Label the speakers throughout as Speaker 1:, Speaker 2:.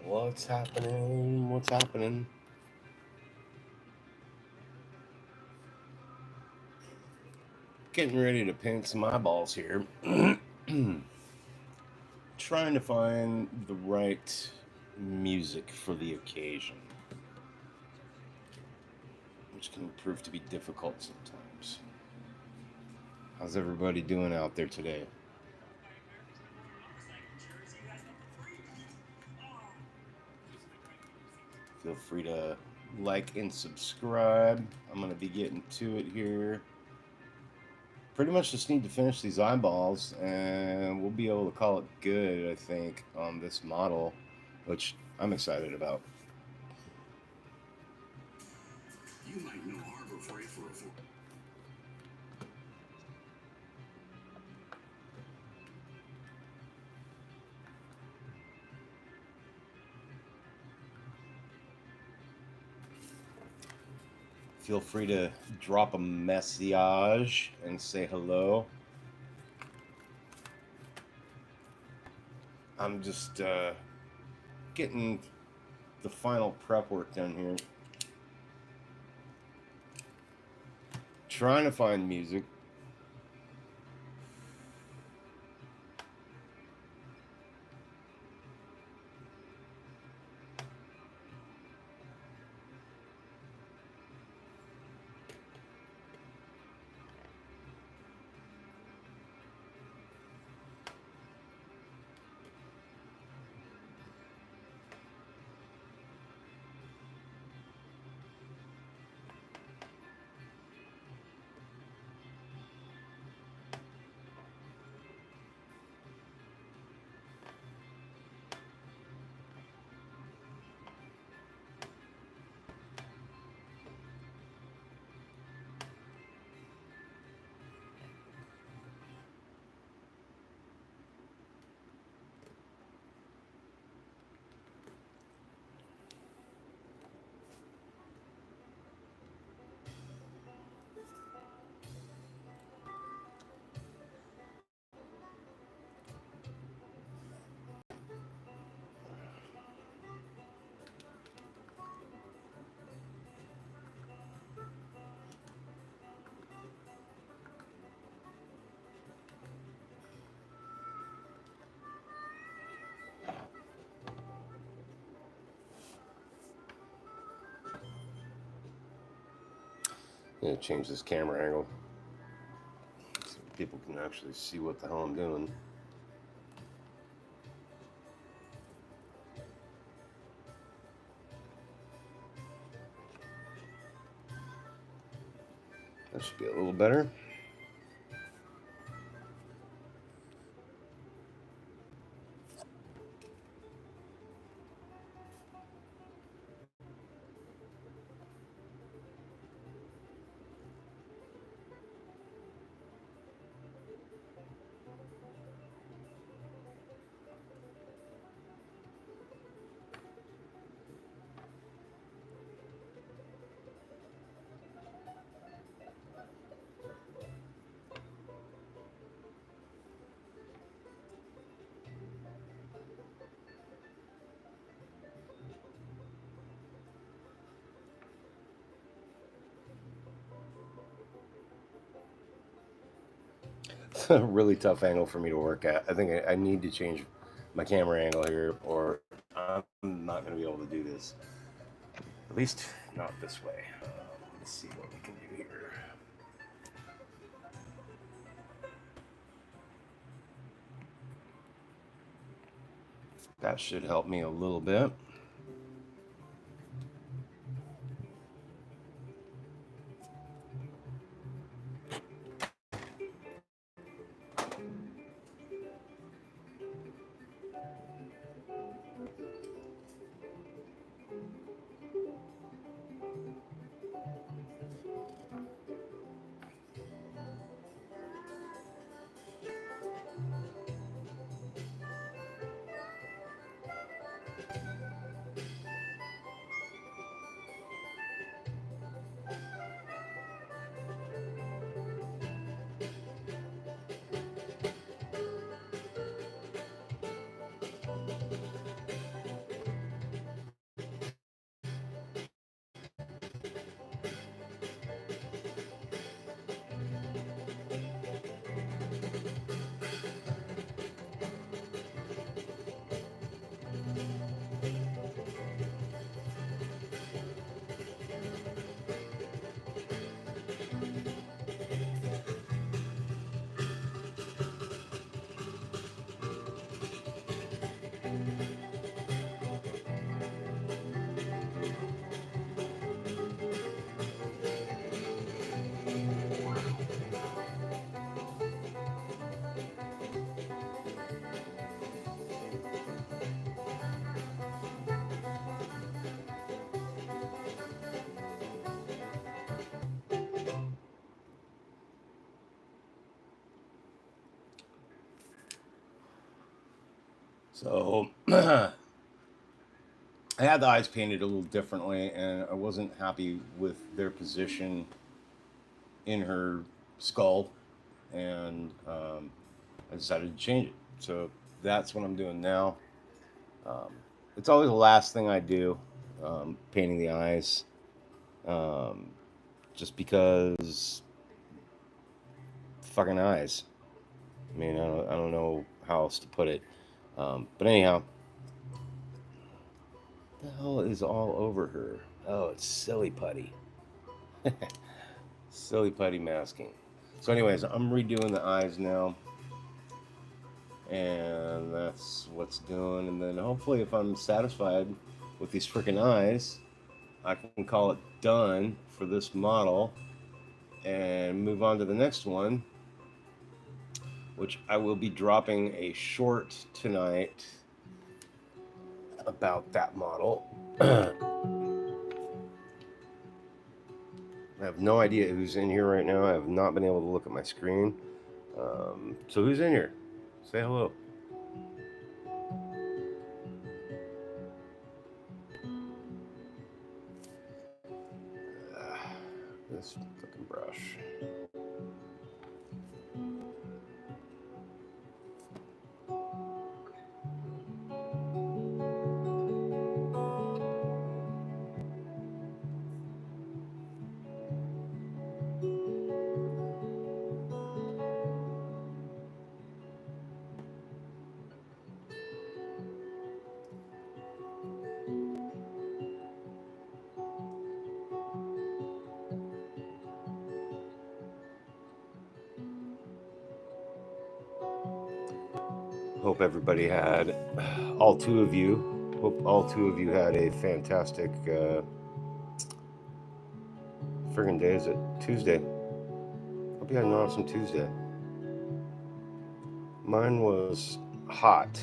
Speaker 1: What's happening? What's happening? Getting ready to paint some eyeballs here. Trying to find the right music for the occasion, which can prove to be difficult sometimes. How's everybody doing out there today? Feel free to like and subscribe. I'm going to be getting to it here. Pretty much just need to finish these eyeballs and we'll be able to call it good, I think, on this model, which I'm excited about. You might know Harbor Freight for a Feel free to drop a message and say hello. I'm just getting the final prep work done here. Trying to find music. I'm gonna change this camera angle so people can actually see what the hell I'm doing. That should be a little better. It's a really tough angle for me to work at. I think I need to change my camera angle here, or I'm not going to be able to do this. At least not this way. Let's see what we can do here. That should help me a little bit. So I had the eyes painted a little differently, and I wasn't happy with their position in her skull, and I decided to change it. So that's what I'm doing now. Um, it's always the last thing I do, painting the eyes, um, just because fucking eyes. I mean, I don't know how else to put it. But anyhow, the hell is all over her? Oh, it's silly putty. Silly putty masking. So, anyways, I'm redoing the eyes now, and that's what's doing. And then hopefully, if I'm satisfied with these freaking eyes, I can call it done for this model and move on to the next one, which I will be dropping a short tonight about that model. I have no idea who's in here right now. I have not been able to look at my screen. So who's in here? Say hello. This fucking brush. Hope everybody had, all two of you, hope all two of you had a fantastic friggin' day. Is it Tuesday? Hope you had an awesome Tuesday. Mine was hot.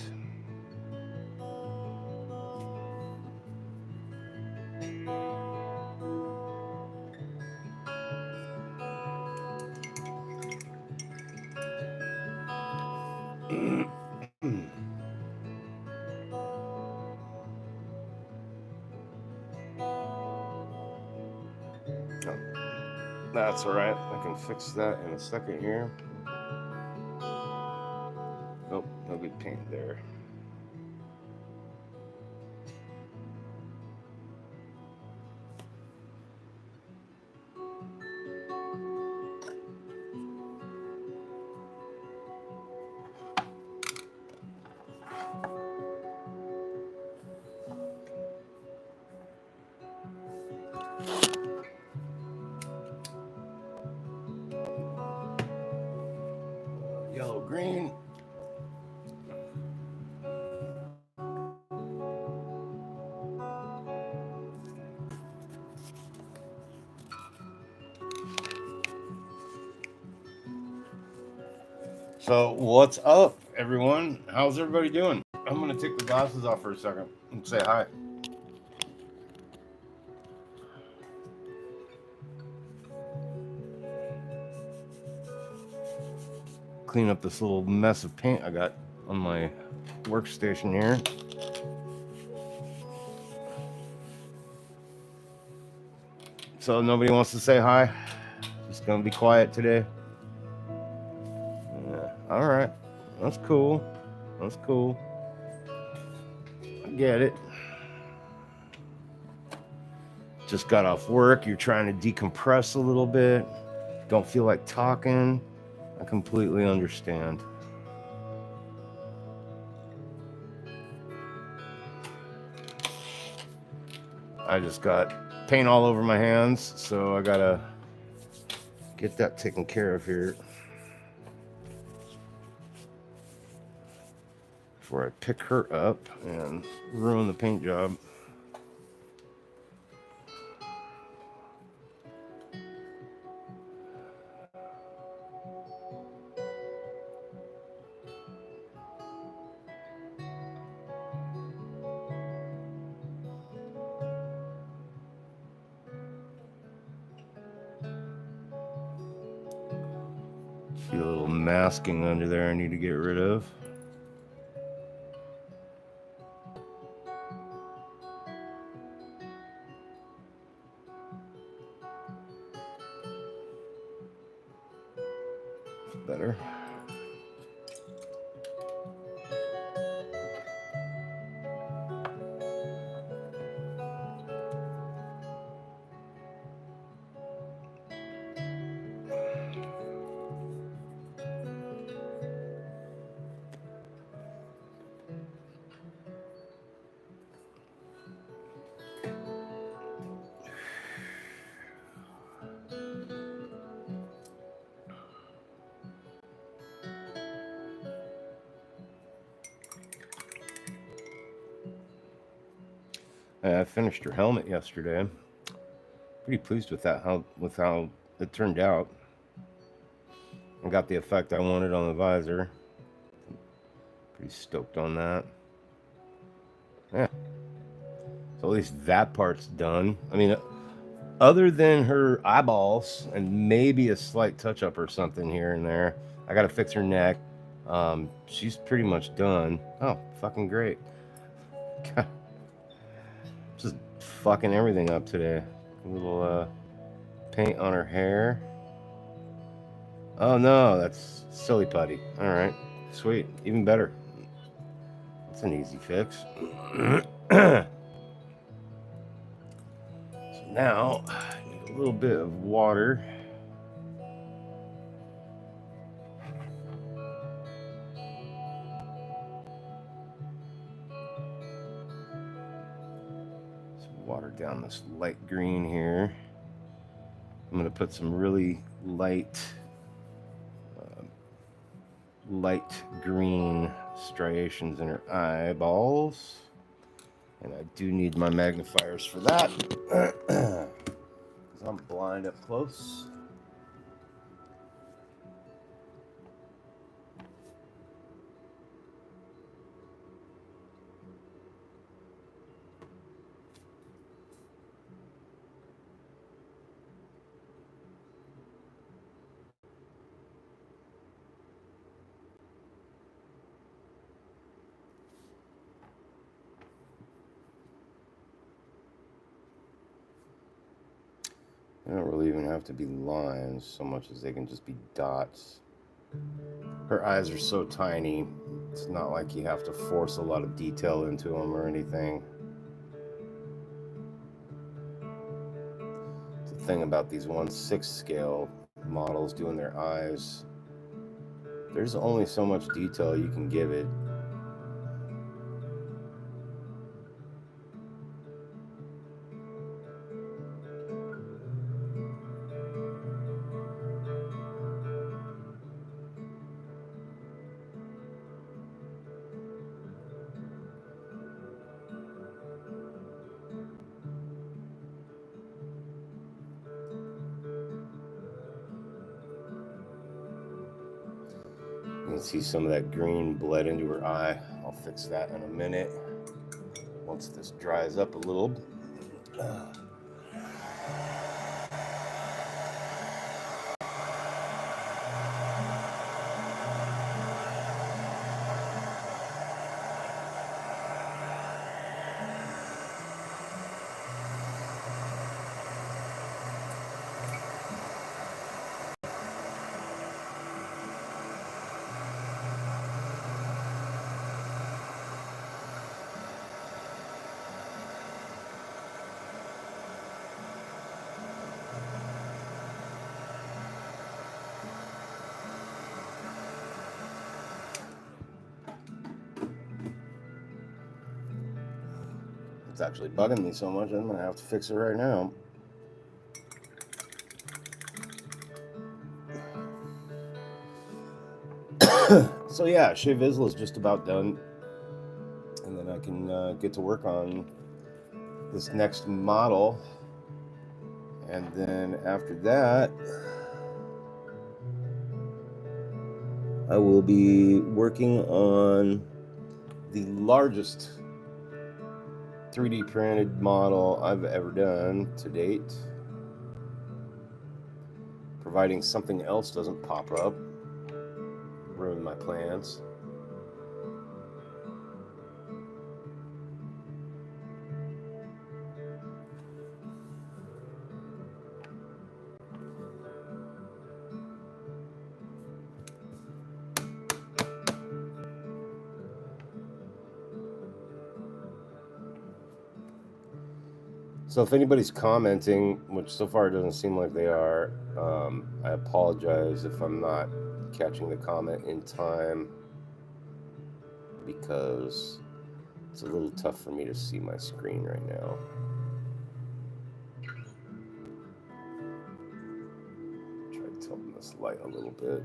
Speaker 1: Oh, that's all right. I can fix that in a second here. Nope, no good paint there. Yellow, green. So, what's up, everyone? How's everybody doing? I'm gonna take the glasses off for a second and say hi. Clean up this little mess of paint I got on my workstation here. So, nobody wants to say hi? Just gonna be quiet today? Yeah, alright. That's cool. That's cool. I get it. Just got off work, you're trying to decompress a little bit, don't feel like talking. I completely understand. I just got paint all over my hands, so I gotta get that taken care of here before I pick her up and ruin the paint job. See a little masking under there I need to get rid of. Better. I finished her helmet yesterday. Pretty pleased with that, how it turned out. I got the effect I wanted on the visor. Pretty stoked on that. Yeah. So at least that part's done. I mean, other than her eyeballs and maybe a slight touch up or something here and there, I got to fix her neck. She's pretty much done. Oh, fucking great. Just fucking everything up today. A little paint on her hair. Oh no, that's silly putty. All right, sweet, even better. That's an easy fix. So now I need a little bit of water. Some water down this light green here. I'm gonna put some really light green striations in her eyeballs. And I do need my magnifiers for that. Because I'm blind up close. They don't really even have to be lines so much as they can just be dots. Her eyes are so tiny, it's not like you have to force a lot of detail into them or anything. It's the thing about these 1/6 scale models doing their eyes. There's only so much detail you can give it. You can see some of that green bled into her eye. I'll fix that in a minute once this dries up a little. It's actually bugging me so much, I'm gonna have to fix it right now. So yeah, Shae Vizla is just about done, and then I can get to work on this next model, and then after that I will be working on the largest 3D printed model I've ever done to date, providing something else doesn't pop up, ruin my plans. So if anybody's commenting, which so far it doesn't seem like they are, I apologize if I'm not catching the comment in time, because it's a little tough for me to see my screen right now. Try to tilt this light a little bit.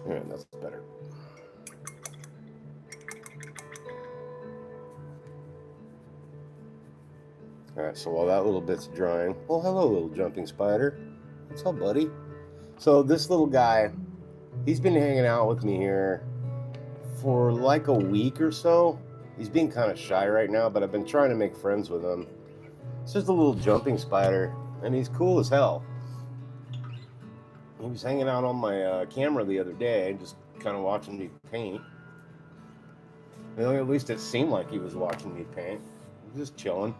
Speaker 1: Yeah, that's better. Alright, so while that little bit's drying, oh, hello, little jumping spider. What's up, buddy? So this little guy, he's been hanging out with me here for like a week or so. He's being kind of shy right now, but I've been trying to make friends with him. It's just a little jumping spider, and he's cool as hell. He was hanging out on my camera the other day, just kind of watching me paint. You know, at least it seemed like he was watching me paint. Just chilling.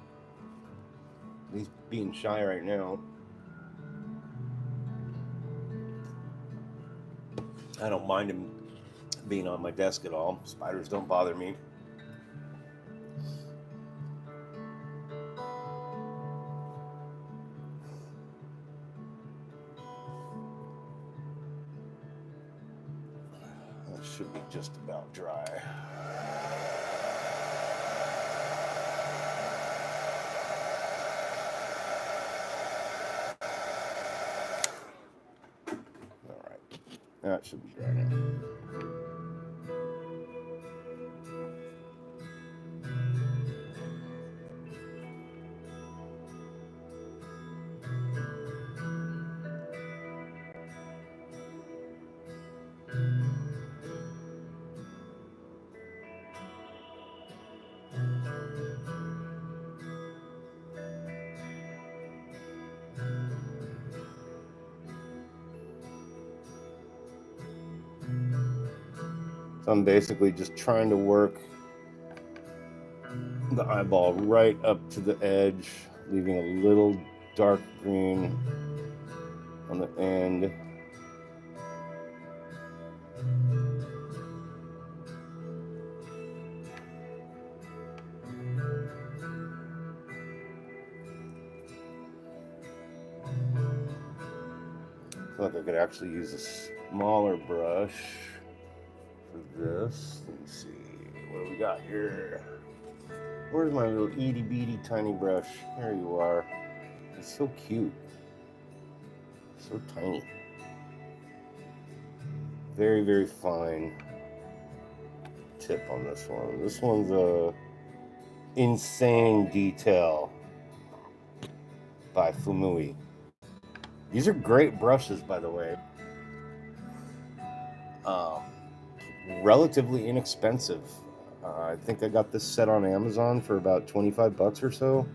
Speaker 1: He's being shy right now. I don't mind him being on my desk at all. Spiders don't bother me. That should be just about dry. All right, that should be dry now. So I'm basically just trying to work the eyeball right up to the edge, leaving a little dark green on the end. I feel like I could actually use a smaller brush for this. Let's see, what do we got here? Where's my little itty bitty tiny brush? There you are. It's so cute. So tiny. Very, very fine tip on this one. This one's a Insane Detail by Fumui. These are great brushes, by the way. Relatively inexpensive. I think I got this set on Amazon for about 25 bucks or so.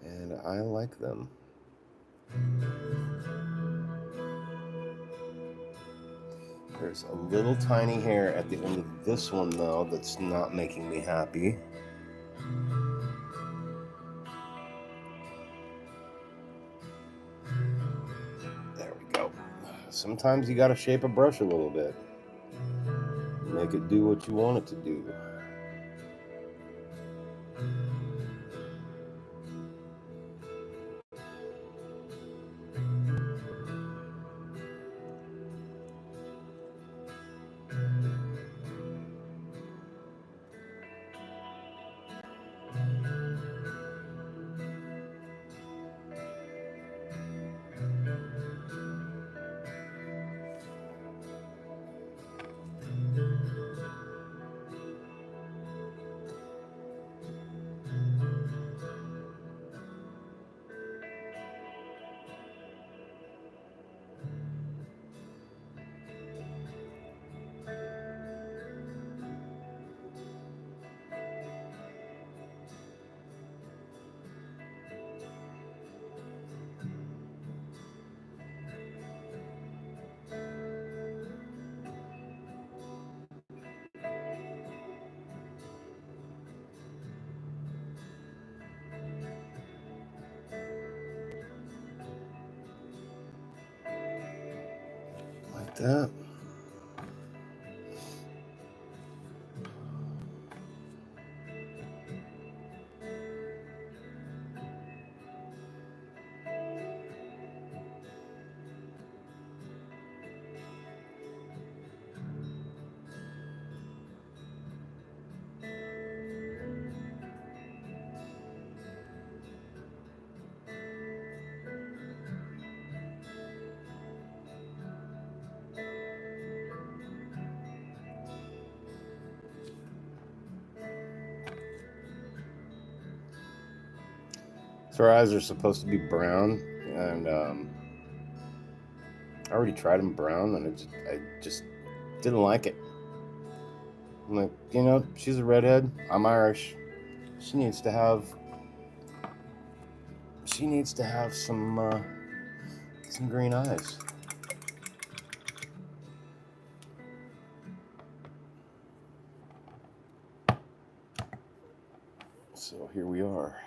Speaker 1: And I like them. There's a little tiny hair at the end of this one, though, that's not making me happy. There we go. Sometimes you gotta shape a brush a little bit. Make it do what you want it to do. Like that. So our eyes are supposed to be brown, and I already tried them brown, and I just didn't like it. I'm like, she's a redhead. I'm Irish. She needs to have some green eyes. So here we are.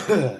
Speaker 1: So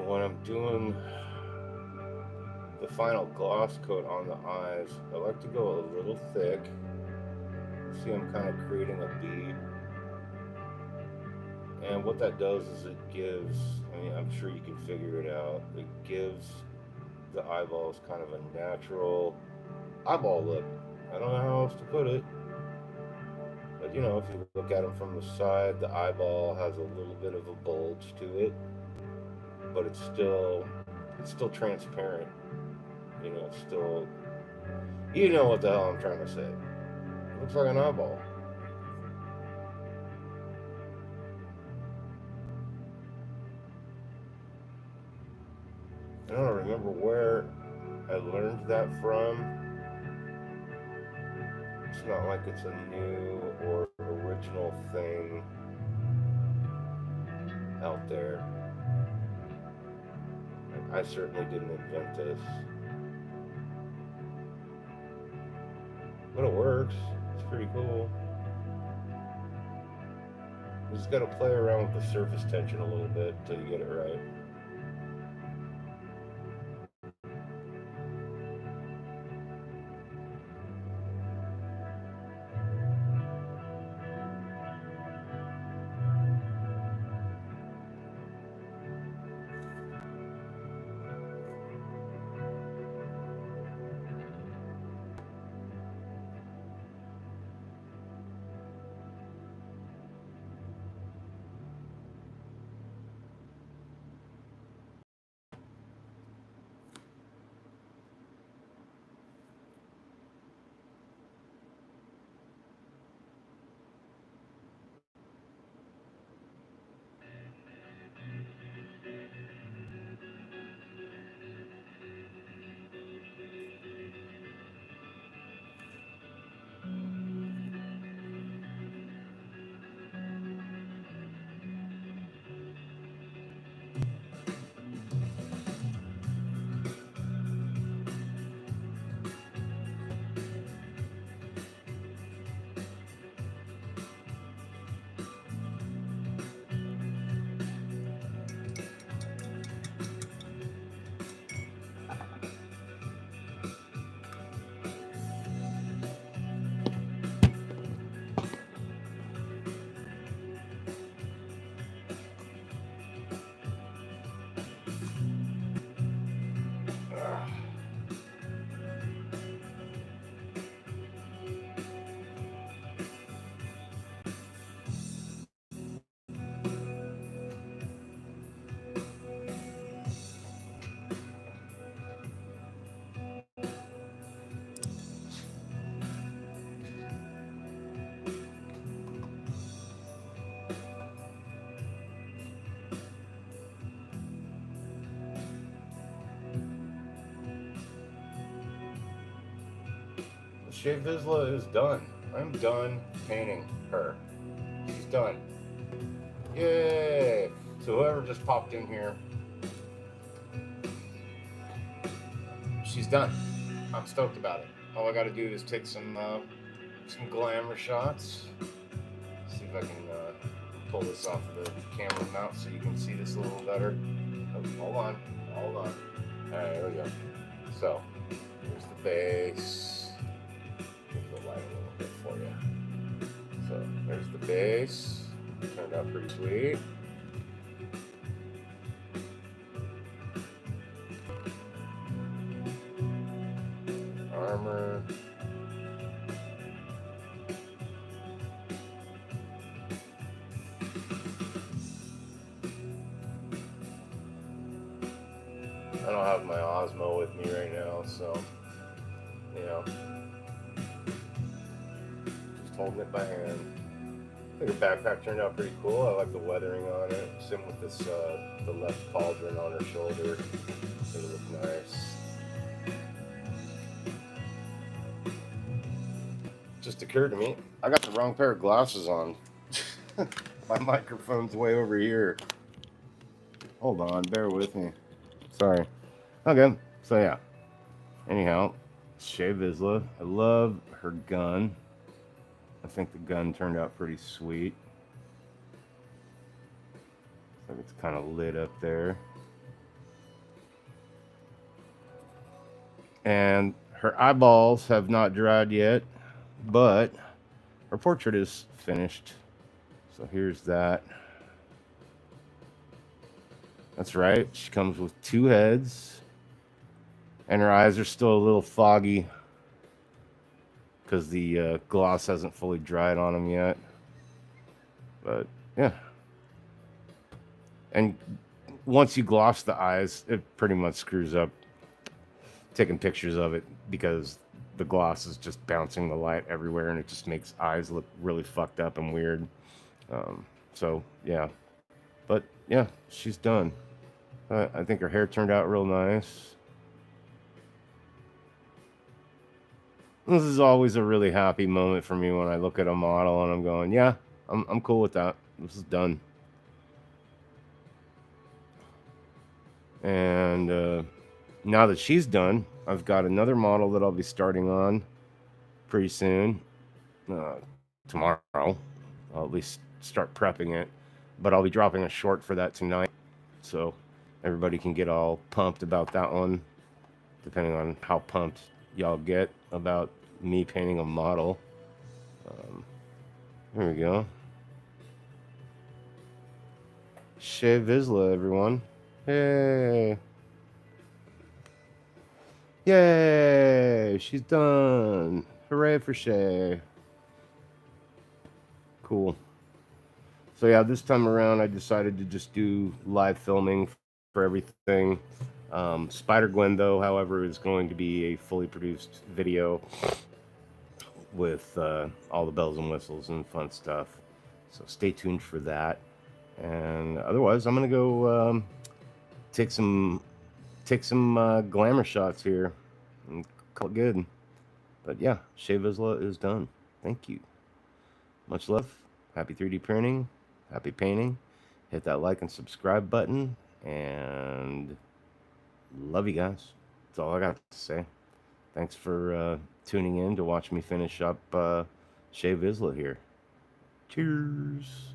Speaker 1: when I'm doing the final gloss coat on the eyes, I like to go a little thick. See, I'm kind of creating a bead. And what that does is it gives, I mean, I'm sure you can figure it out, it gives the eyeballs kind of a natural eyeball look. I don't know how else to put it. But you know, if you look at them from the side, the eyeball has a little bit of a bulge to it, but it's still transparent. You know, it's still, you know what the hell I'm trying to say. It looks like an eyeball. I don't remember where I learned that from. It's not like it's a new or original thing out there. I certainly didn't invent this. But it works. It's pretty cool. You just gotta play around with the surface tension a little bit until you get it right. Shae Vizla is done. I'm done painting her. She's done. Yay! So whoever just popped in here, she's done. I'm stoked about it. All I got to do is take some glamour shots. See if I can pull this off of the camera mount so you can see this a little better. Oh, hold on. All right, there we go. So, here's the base. Move the light a little bit for you. So, there's the base. Turned out pretty sweet. Armor. I don't have my Osmo with me right now, so, you know, just holding it by hand. I think her backpack turned out pretty cool. I like the weathering on it. Same with this, the left pauldron on her shoulder. It look nice. Just occurred to me, I got the wrong pair of glasses on. My microphone's way over here. Hold on, bear with me. Sorry. Okay, so yeah. Anyhow, Shae Vizla. I love her gun. I think the gun turned out pretty sweet. Looks like it's kind of lit up there. And her eyeballs have not dried yet, but her portrait is finished. So here's that. That's right. She comes with 2 heads. And her eyes are still a little foggy because the gloss hasn't fully dried on them yet. But yeah. And once you gloss the eyes, it pretty much screws up taking pictures of it because the gloss is just bouncing the light everywhere and it just makes eyes look really fucked up and weird. So yeah. But yeah, she's done. I think her hair turned out real nice. This is always a really happy moment for me when I look at a model and I'm going, yeah, I'm cool with that. This is done. And now that she's done, I've got another model that I'll be starting on pretty soon. Tomorrow. I'll at least start prepping it. But I'll be dropping a short for that tonight. So everybody can get all pumped about that one, depending on how pumped y'all get about me painting a model. There we go. Shae Vizla, everyone. Hey. Yay! She's done. Hooray for Shae. Cool. So yeah, this time around I decided to just do live filming for everything. Spider-Gwen, though, however, is going to be a fully produced video with all the bells and whistles and fun stuff. So stay tuned for that. And otherwise, I'm gonna go take some glamour shots here and call it good. But yeah, Shae Vizla is done. Thank you. Much love. Happy 3D printing. Happy painting. Hit that like and subscribe button. And love you guys. That's all I got to say. Thanks for tuning in to watch me finish up Shae Vizla here. Cheers.